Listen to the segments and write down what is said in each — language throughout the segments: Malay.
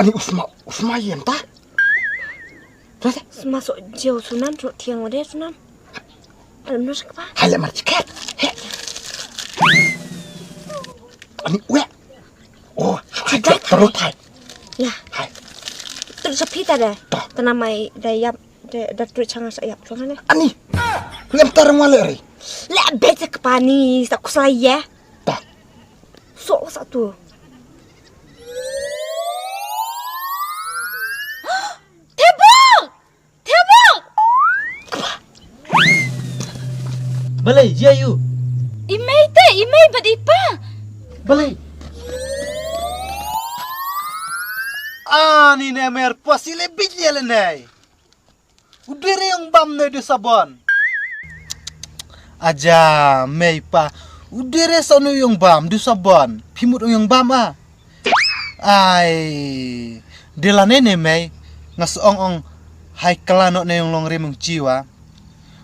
Ani usma yen ta. Terus masuk jauh Sunan, tiang ada Sunan. Alam nasi apa? Hala marcikat. Ani we. Oh, hajar terus hai. Ya. Hai. Terus sepi tadi. Tanamai dayap datru cangas ayap Sunan. Ani. Lem tarang wale. Le bete kepani, tak kusaya. Tak. So satu. Balai, Jayu. Imei badipa. Balai. Ni nemer pasi lebih jele nai. Udere yang bam nai du sabon. Aja, mei pa. Udere sanu yang bam du sabon. Pimut yang bam ah. Ai. Dela nene mei. Ngas ong hai kelano ne yang long remung jiwa.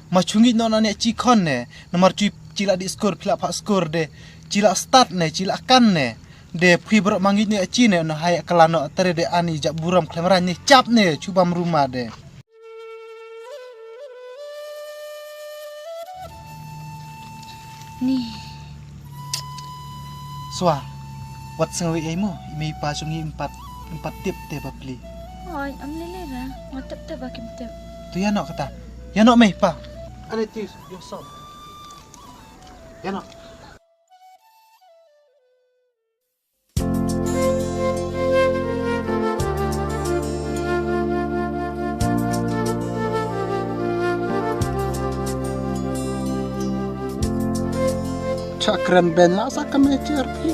Macungi nona ne cikon ne nomor cila di skor pila pak skor de cila start ne cila kan ne de pribrok mangit ne cine no hai kelano tere de ani jak buram klemeran ne cap ne cubam rumah de Ni swa wat sengwi emo imi pasungi empat tip te papli Oi, am lele ra. Ngotep te bakim te. tu ya no kata ya no meh pa ane tis yo som ya no Cakran ben masa kami cerpi.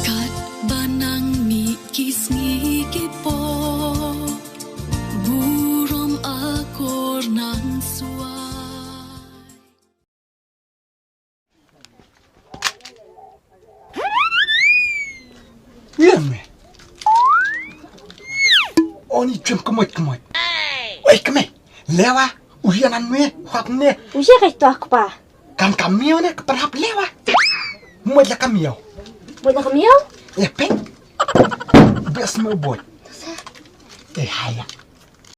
Kat banang mi kisngi kipo burom akor nan suai. Iya me. Oh ni cem kemot. Oi keme. Lewa. Uhianan me. Hap ne. Usia kayak aku pa. Kan kami ne keperhap lewa. Mo la kami. Boleh kami yau? Peng. Bes mo boy. Haya.